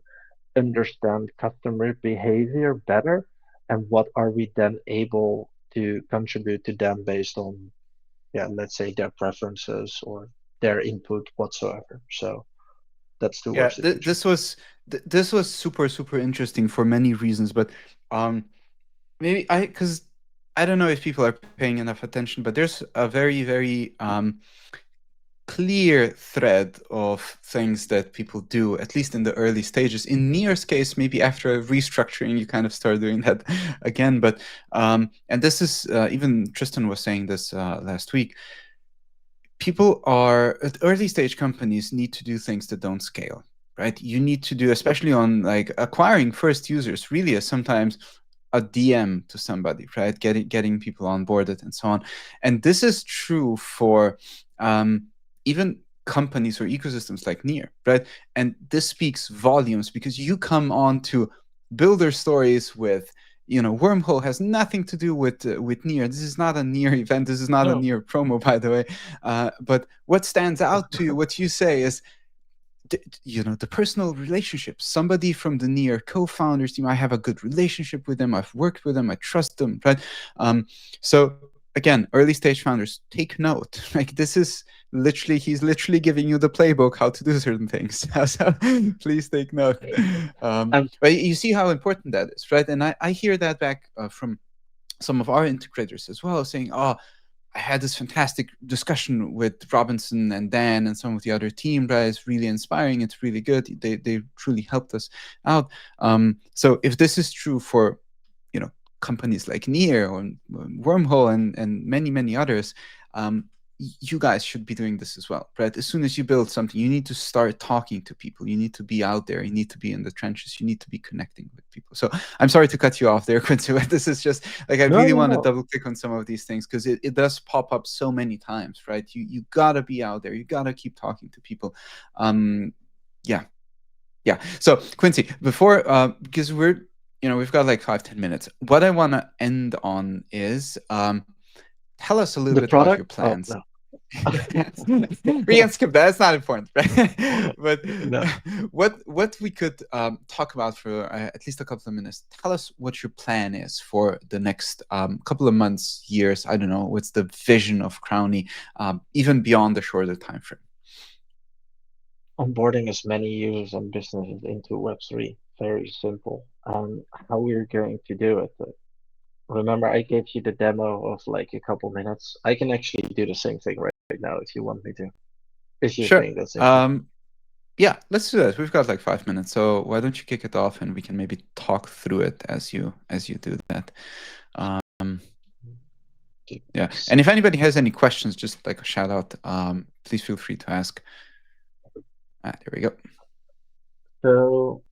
understand customer behavior better, and what are we then able to contribute to them based on, yeah, let's say their preferences or their input whatsoever. So that's Yeah, towards the future. this was super interesting for many reasons, but um maybe I because I don't know if people are paying enough attention, but there's a very clear thread of things that people do, at least in the early stages. In Near's case, maybe after restructuring, you kind of start doing that again. But and this is even Tristan was saying this last week. People are at early stage companies need to do things that don't scale, right? You need to do, especially on like acquiring first users, really is sometimes a DM to somebody, right? Getting people onboarded and so on. And this is true for even companies or ecosystems like Near, right? And this speaks volumes because you come on to builder stories with, you know, Wormhole has nothing to do with Near. This is not a Near event. This is not a No, Near promo, by the way. But what stands out to you, what you say is, you know, the personal relationships. Somebody from the Near co-founders team, I have a good relationship with them. I've worked with them. I trust them, right? So again, early stage founders, take note. Like this is literally, he's literally giving you the playbook how to do certain things. So please take note. And But you see how important that is, right? And I hear that back from some of our integrators as well, saying, "Oh, I had this fantastic discussion with Robinson and Dan and some of the other team guys. Really inspiring. It's really good. They truly helped us out." So if this is true for, you know, companies like Near or Wormhole and many others, you guys should be doing this as well, right? As soon as you build something, you need to start talking to people. You need to be out there. You need to be in the trenches. You need to be connecting with people. So I'm sorry to cut you off there, Quincy, but this is just like, I no, really no, want to no. double click on some of these things because it does pop up so many times, right? You gotta be out there. You gotta keep talking to people. Yeah. So Quincy, before because we've got like 5-10 minutes. What I want to end on is tell us a little The bit about your product? Oh, plans. no. We can skip that. It's not important, right? But No. what we could talk about for at least a couple of minutes. Tell us what your plan is for the next couple of months, years. I don't know. What's the vision of Crowny, even beyond the shorter time frame? Onboarding as many users and businesses into Web3. Very simple. And how we're going to do it. Remember, I gave you the demo of like a couple minutes. I can actually do the same thing right now if you want me to. If you Sure. think that's interesting. Yeah, let's do that. We've got like 5 minutes, so why don't you kick it off and we can maybe talk through it as you do that. Yeah, and if anybody has any questions, just like a shout out, please feel free to ask. There we go. So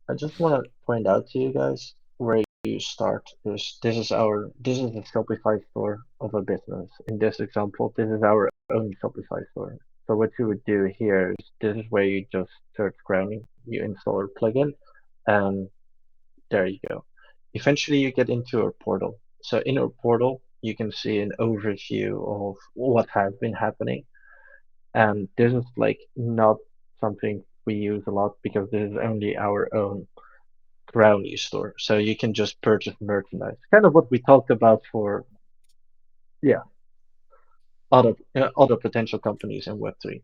I just want to point out to you guys where you start. This is the Shopify store of a business. In this example, this is our own Shopify store. So what you would do here is this is where you just search Crowny, you install our plugin, and there you go. Eventually you get into our portal. So in our portal, you can see an overview of what has been happening. And this is like not something we use a lot because this is only our own Crowny store. So you can just purchase merchandise. Kind of what we talked about for yeah other potential companies in Web3.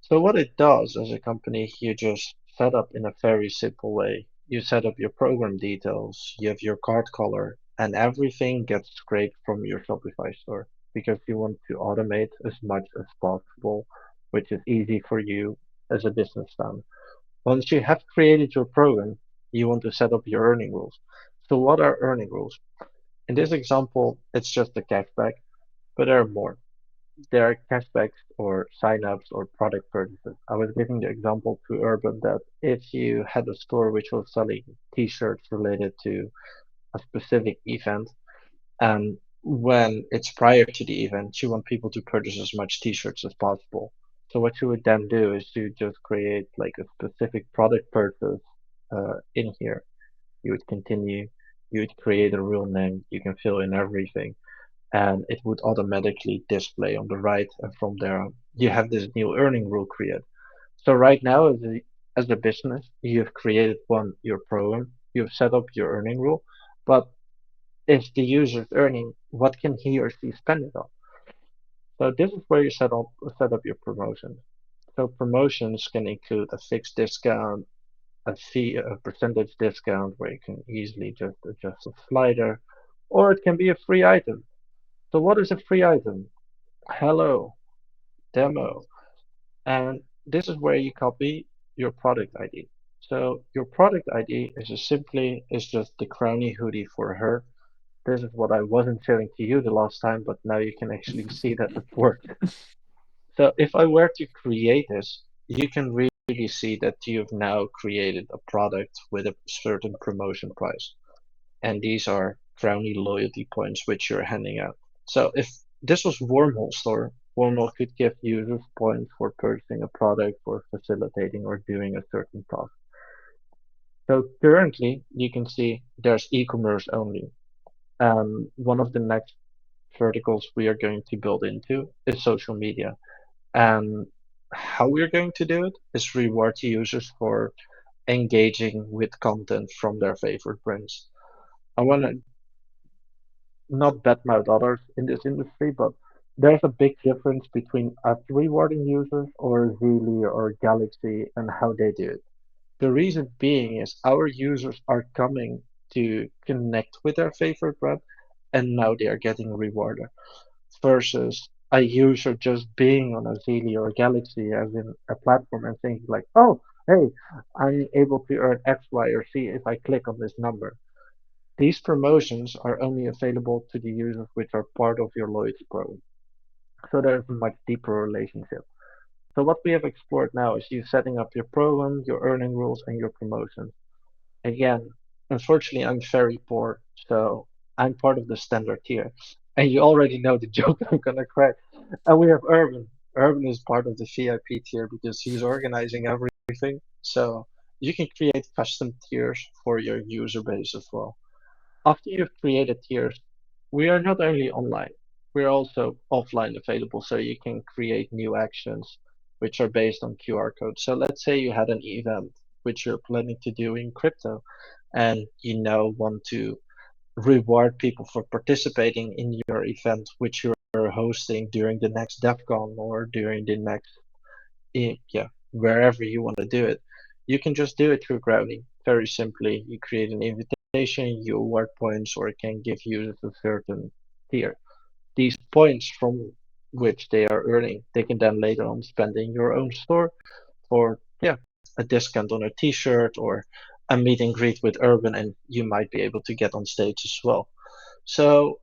So what it does as a company, you just set up in a very simple way. You set up your program details, you have your card color, and everything gets scraped from your Shopify store because you want to automate as much as possible, which is easy for you as a business then. Once you have created your program, you want to set up your earning rules. So what are earning rules? In this example, it's just a cashback, but there are more. There are cashbacks or sign-ups or product purchases. I was giving the example to Urban that if you had a store which was selling t-shirts related to a specific event, and when it's prior to the event, you want people to purchase as much t-shirts as possible. So what you would then do is you just create like a specific product purchase in here. You would continue, you would create a real name, you can fill in everything, and it would automatically display on the right. And from there on, you have this new earning rule created. So right now, as a business, you've created your program, you've set up your earning rule, but if the user is earning, what can he or she spend it on? So this is where you set up your promotions. So promotions can include a fixed discount, a percentage discount where you can easily just adjust a slider, or it can be a free item. So what is a free item? Hello, demo. And this is where you copy your product ID. So your product ID is just the Crowny hoodie for her. This is what I wasn't showing to you the last time, but now you can actually see that it worked. So if I were to create this, you can really see that you've now created a product with a certain promotion price. And these are Crowny loyalty points which you're handing out. So if this was Wormhole store, Wormhole could give users points for purchasing a product, for facilitating or doing a certain task. So currently you can see there's e-commerce only. And one of the next verticals we are going to build into is social media. And how we're going to do it is reward users for engaging with content from their favorite brands. I want to not badmouth others in this industry, but there's a big difference between us rewarding users or Zili or Galaxy and how they do it. The reason being is our users are coming to connect with their favorite brand and now they are getting rewarded versus a user just being on a Zili or Galaxy as in a platform and thinking like, oh, hey, I'm able to earn X, Y, or Z if I click on this number. These promotions are only available to the users which are part of your loyalty program. So there's a much deeper relationship. So what we have explored now is you setting up your program, your earning rules, and your promotions. Again, unfortunately, I'm very poor, so I'm part of the standard tier. And you already know the joke I'm gonna crack. And we have Urban. Urban is part of the VIP tier because he's organizing everything. So you can create custom tiers for your user base as well. After you've created tiers, we are not only online, we're also offline available, so you can create new actions which are based on QR codes. So let's say you had an event which you're planning to do in crypto, and you now want to reward people for participating in your event which you're hosting during the next DevCon or during the next yeah, wherever you want to do it. You can just do it through Crowny. Very simply, you create an invitation, you award points, or it can give users a certain tier. These points from which they are earning, they can then later on spend in your own store for yeah, a discount on a t-shirt or a meet and greet with Urban, and you might be able to get on stage as well. So,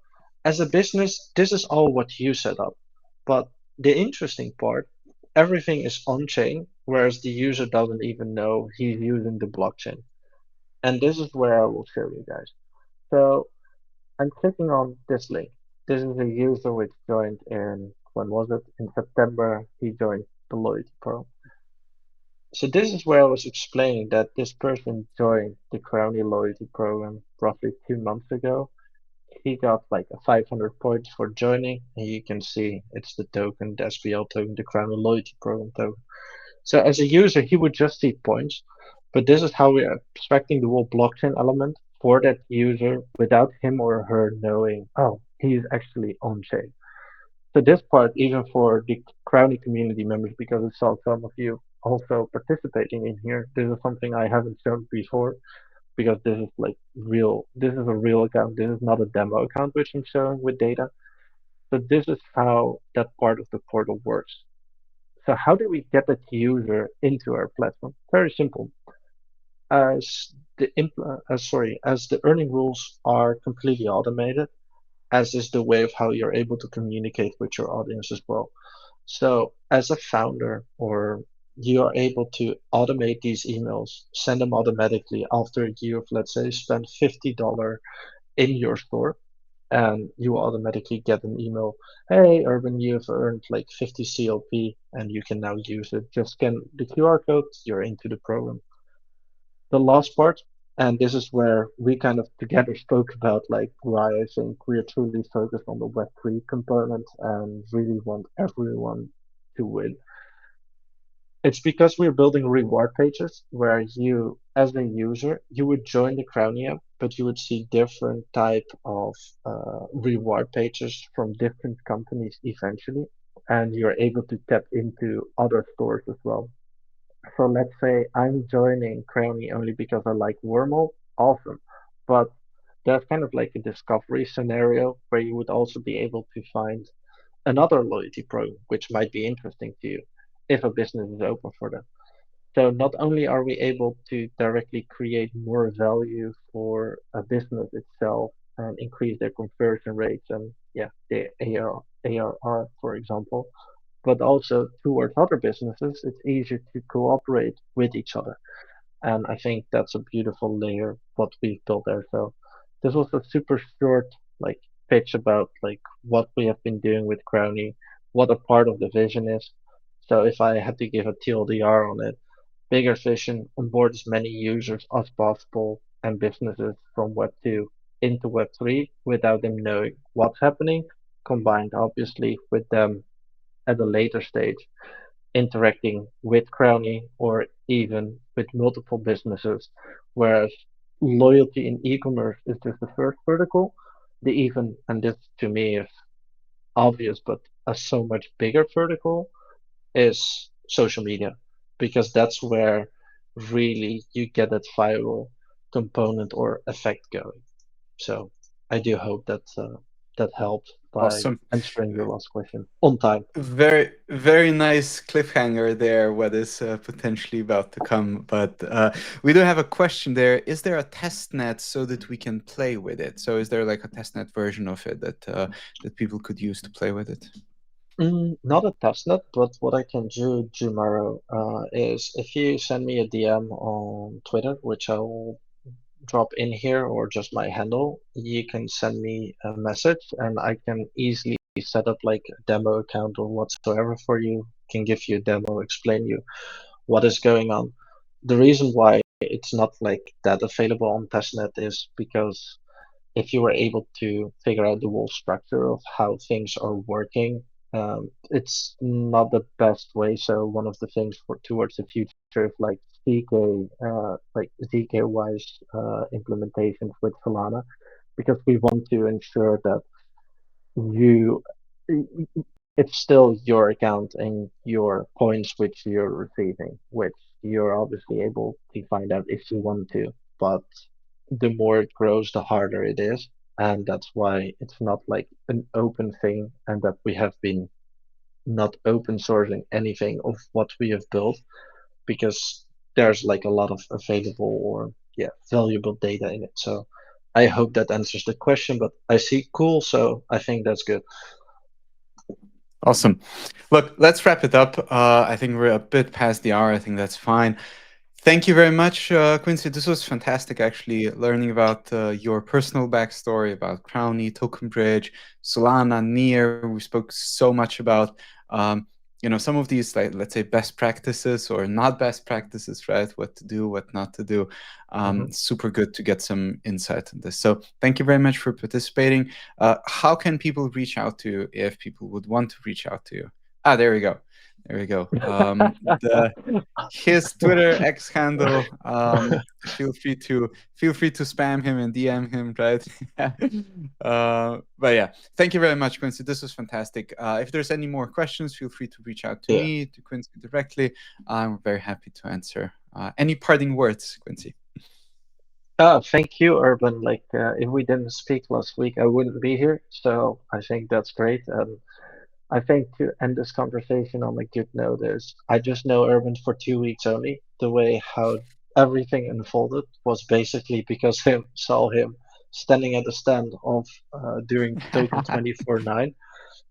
as a business, this is all what you set up. But the interesting part, everything is on chain, whereas the user doesn't even know he's using the blockchain. And this is where I will show you guys. So, I'm clicking on this link. This is a user which joined in, when was it? In September, he joined the Loyalty Pro. So this is where I was explaining that this person joined the Crowny loyalty program roughly 2 months ago. He got like a 500 points for joining, and you can see it's the token, the SPL token, the Crowny loyalty program token. So as a user, he would just see points, but this is how we are abstracting the whole blockchain element for that user without him or her knowing, oh, he's actually on chain. So this part, even for the Crowny community members, because I saw some of you also participating in here, this is something I haven't shown before because this is like real. This is a real account. This is not a demo account which I'm showing with data. So this is how that part of the portal works. So how do we get that user into our platform? Very simple. As the earning rules are completely automated, as is the way of how you're able to communicate with your audience as well. So, as a founder, or you are able to automate these emails, send them automatically after you've, let's say, spent $50 in your store, and you automatically get an email, hey, Urban, you've earned like 50 CLP, and you can now use it. Just scan the QR code, you're into the program. The last part, and this is where we kind of together spoke about like why I think we are truly focused on the Web3 component and really want everyone to win. It's because we're building reward pages where you, as a user, you would join the Crowny app, but you would see different type of reward pages from different companies eventually, and you're able to tap into other stores as well. So let's say I'm joining Crowny only because I like Wormhole. Awesome. But that's kind of like a discovery scenario where you would also be able to find another loyalty program, which might be interesting to you if a business is open for that. So not only are we able to directly create more value for a business itself and increase their conversion rates and yeah, the ARR, for example, but also towards other businesses, it's easier to cooperate with each other. And I think that's a beautiful layer what we've built there. So this was a super short like pitch about like what we have been doing with Crowny, what a part of the vision is. So if I had to give a TLDR on it, bigger vision, onboard as many users as possible and businesses from Web 2 into Web 3 without them knowing what's happening, combined obviously with them at a later stage interacting with Crowny or even with multiple businesses, whereas loyalty in e-commerce is just the first vertical. the even, and this to me is obvious, but a so much bigger vertical is social media, because that's where really you get that viral component or effect going. So I do hope that that helped by Awesome. answering your last question on time. Very, very nice cliffhanger there, what is potentially about to come. But we do have a question there. Is there a test net so that we can play with it? So is there like a testnet version of it that people could use to play with it? Not a testnet, but what I can do tomorrow is if you send me a DM on Twitter, which I will drop in here, or just my handle, you can send me a message and I can easily set up like a demo account or whatsoever for you, can give you a demo, explain you what is going on. The reason why it's not like that available on testnet is because if you were able to figure out the whole structure of how things are working, it's not the best way. So one of the things for towards the future, if like ZK wise implementations with Solana, because we want to ensure that you it's still your account and your points which you're receiving, which you're obviously able to find out if you want to. But the more it grows, the harder it is. And that's why it's not like an open thing, and that we have been not open sourcing anything of what we have built, because there's like a lot of available or yeah, valuable data in it. So I hope that answers the question, but I see cool, so I think that's good. Awesome. Look, let's wrap it up. I think we're a bit past the hour. I think that's fine. Thank you very much, Quincy. This was fantastic, actually, learning about your personal backstory about Crowny, TokenBridge, Solana, Near. We spoke so much about, some of these, like, let's say, best practices or not best practices, right? What to do, what not to do. Mhm. Super good to get some insight on this. So thank you very much for participating. How can people reach out to you if people would want to reach out to you? Ah, there we go. There we go. His Twitter X handle. Feel free to spam him and DM him, right? But yeah, thank you very much, Quincy. This was fantastic. If there's any more questions, feel free to reach out to Yeah. me, to Quincy directly. I'm very happy to answer. Any parting words, Quincy? Thank you, Urban. Like, if we didn't speak last week, I wouldn't be here. So I think that's great. I think to end this conversation on a good note is I just know Urban for 2 weeks only. The way how everything unfolded was basically because him saw him standing at the stand of during Token 24/9.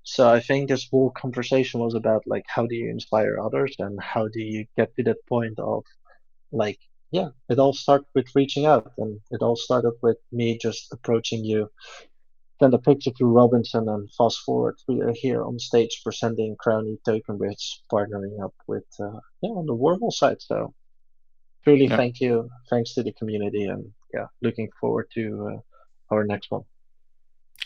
So I think this whole conversation was about like how do you inspire others and how do you get to that point of like yeah, it all started with reaching out, and it all started with me just approaching you, send a picture to Robinson, and fast forward, we are here on stage presenting Crowny TokenBridge, partnering up with yeah, on the Warble side. So truly Yeah. thank you, thanks to the community, and yeah, looking forward to our next one.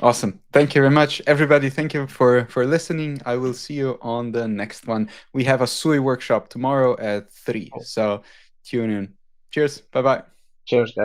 Awesome. Thank you very much, everybody. Thank you for listening. I will see you on the next one. We have a SUI workshop tomorrow at 3. Cool. So tune in. Cheers. Bye bye. Cheers, guys.